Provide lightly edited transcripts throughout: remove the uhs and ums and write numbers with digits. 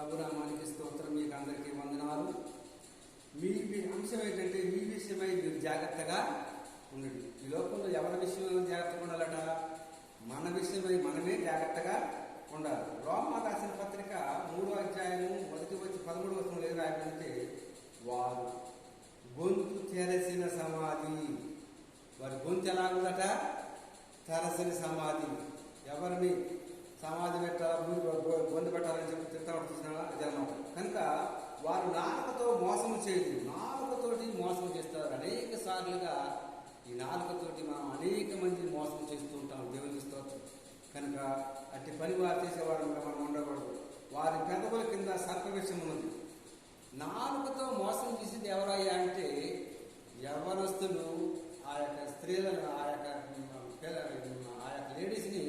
ప్రభునామానికి స్తోత్రం. మీకు అందరికీ వందనాలు. మీ అంశం ఏంటంటే మీ విషయమై మీరు జాగ్రత్తగా ఉండండి. ఈ లోకంలో ఎవరి విషయమై జాగ్రత్తగా ఉండాలట? మన విషయమై మనమే జాగ్రత్తగా ఉండాలి. రోమా రాసిన పత్రిక 3వ అధ్యాయము 1-13 వచనంలో ఏం రాయబడిందంటే, వారు గొంతు తెరసిన సమాధి. వారి గొంతు ఎలా ఉందట? తెరసిన సమాధి. ఎవరిని సమాధి పెట్టాలా, గొంతు పెట్టాలని చెప్పి తిడతా చూసినా జన్మ. కనుక వారు నాలుకతో మోసం చేయదు, నాలుకతోటి మోసం చేస్తారు. అనేక సార్లుగా ఈ నాలుకతోటి మనం అనేక మంది మోసం చేస్తూ ఉంటాం. దేవుని స్తోత్రం. కనుక అట్టి పని వారు చేసేవాళ్ళంగా మనం ఉండకూడదు. వారి పెదవుల కింద సర్పవిషం ఉన్నది. నాలుకతో మోసం చేసేది ఎవరయ్యా అంటే, యవ్వనస్తులు ఆ యొక్క స్త్రీలను, ఆ యొక్క లేడీస్ని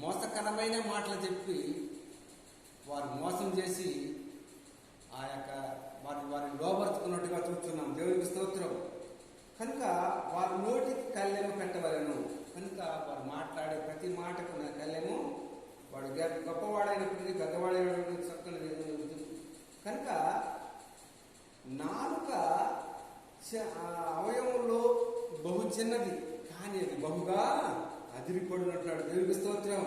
మోసకరమైన మాటలు చెప్పి వారు మోసం చేసి ఆ యొక్క వారిని లోబరుచుకున్నట్టుగా చూస్తున్నాం. దేవునికి స్తోత్రం. కనుక వారి నోటికి కళ్ళెము పెట్టవలను. కనుక వారు మాట్లాడే ప్రతి మాటకు కళ్ళెము, వాడు గొప్పవాడైనప్పటికీ పెద్దవాడైనప్పటికీ చక్కని. కనుక నాలుక అవయవంలో బహు చిన్నది, కానీ అది బహుగా అదిరిపడినట్లాడు. దేవునికి స్తోత్రం.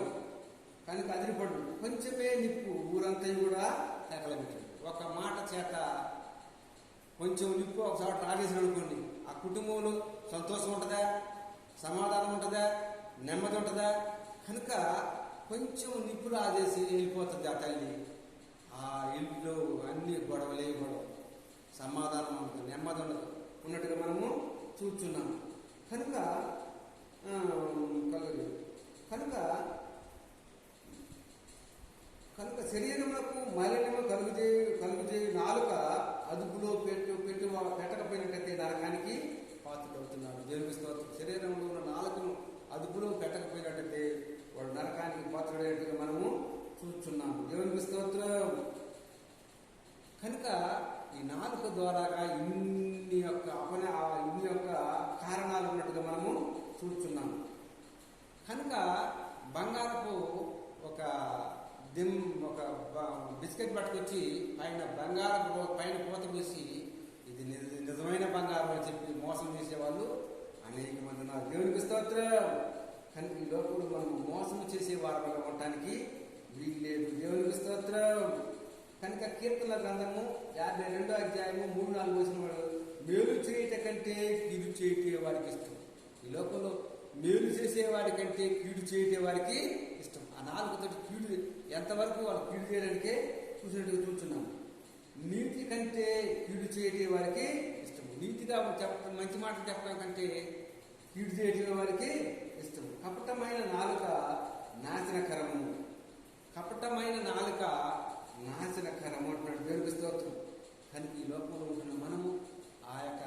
కనుక అదిరిపడు. కొంచెమే నిప్పు ఊరంతా కూడా తగలబెట్టాడు. ఒక మాట చేత కొంచెం నిప్పు ఒకసారి ఆగేసాడు అనుకోండి, ఆ కుటుంబంలో సంతోషం ఉంటుందా, సమాధానం ఉంటుందా, నెమ్మది ఉంటుందా? కనుక కొంచెం నిప్పులు ఆగేసి వెళ్ళిపోతుంది ఆ తల్లి. ఆ ఇంట్లో అన్ని గొడవలే గొడవ, సమాధానం ఉండదు, నెమ్మది ఉండదు ఉన్నట్టుగా మనము చూస్తున్నాము. కనుక కనుక శరీరములకు మాలిన్యము కలుగుచేయు నాలుక అదుపులో పెట్టకపోయినట్టయితే నరకానికి పాత్రుడవుతున్నాడు. దేవునికి స్తోత్రం. శరీరంలో ఉన్న నాలుకను అదుపులో పెట్టకపోయినట్టయితే వాడు నరకానికి పాత్రుడైనట్టుగా మనము చూస్తున్నాము. దేవునికి స్తోత్రం. కనుక ఈ నాలుక ద్వారాగా ఇన్ని యొక్క కారణాలు ఉన్నట్టుగా మనము చూస్తున్నాము. కనుక బంగారపు ఒక బిస్కెట్ పట్టుకొచ్చి బంగారపు పైన పూత వేసి ఇది నిజమైన బంగారం అని చెప్పి మోసం చేసేవాళ్ళు అనేక మంది ఉన్నారు. దేవునికి స్తోత్రం. కనుక ఈ లోపల మనం మోసం చేసే వారిగా ఉండటానికి వీలు లేదు. దేవునికి స్తోత్రం. కనుక కీర్తన గ్రంథము 52వ అధ్యాయము 3-4 వచనాలు, మేలు చేయట కంటే కీడు చేయటే వారికి ఇష్టం. ఈ లోకంలో మేలు చేసేవాడి కంటే కీడు చేయటే వారికి ఇష్టం. ఆ నాలుగుతోటి కీడు ఎంతవరకు వాళ్ళు కీడు చేయడానికే చూసినట్టుగా చూస్తున్నాము. నీతి కంటే కీడు చేయటే వారికి ఇష్టం. నీతిగా చెప్పడం, మంచి మాటలు చెప్పడం కంటే కీడు చేయటం వారికి ఇష్టం. కపటమైన నాలుక నాశనకరము. కపటమైన నాలుక నాశనకరము అంటున్నాడు. దేవునికి స్తోత్రం. కనుక ఈ లోకంలో ఉంటున్న మనము ఆ యొక్క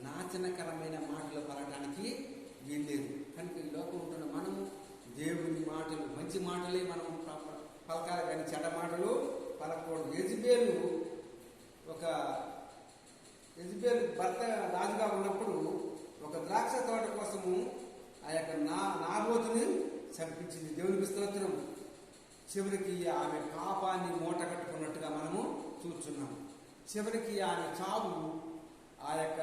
నాశనకరమైన మాటలు పలకడానికి వీల్లేదు. కనుక ఈ లోకంలో ఉంటున్న మనము దేవుని మాటలు, మంచి మాటలే మనం పలకాలి, కానీ చెడ్డ మాటలు పలకూడదు. యెజబేలు భర్త రాజుగా ఉన్నప్పుడు ఒక ద్రాక్ష తోట కోసము ఆ యొక్క నాబోతుని చంపించింది. దేవునికి స్తోత్రం. చివరికి ఆమె పాపాన్ని మూట కట్టుకున్నట్టుగా మనము చూస్తున్నాము. చివరికి ఆమె చావు ఆ యొక్క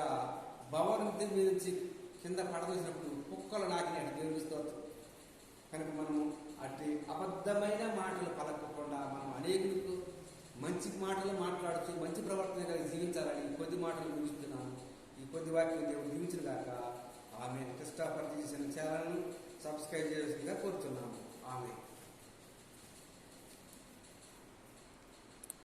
భవనం మీద నుంచి కింద పడదోసినప్పుడు కుక్కలు నాకినట్టు. దేవునికి స్తోత్రం. కనుక మనము అట్టి అబద్ధమైన మాటలు పలకకుండా మనం అనేకులకు మంచి మాటలు మాట్లాడుతూ మంచి ప్రవర్తన కలిగి జీవించాలని ఈ కొద్ది మాటలు ముగిస్తున్నాను. ఈ కొద్ది వాక్యం దేవుడు దీవించిన గాక. ఆమె కృష్ణాపరిచి చేసిన ఛానల్ను సబ్స్క్రైబ్ చేయాల్సిందిగా కోరుతున్నాము. ఆమె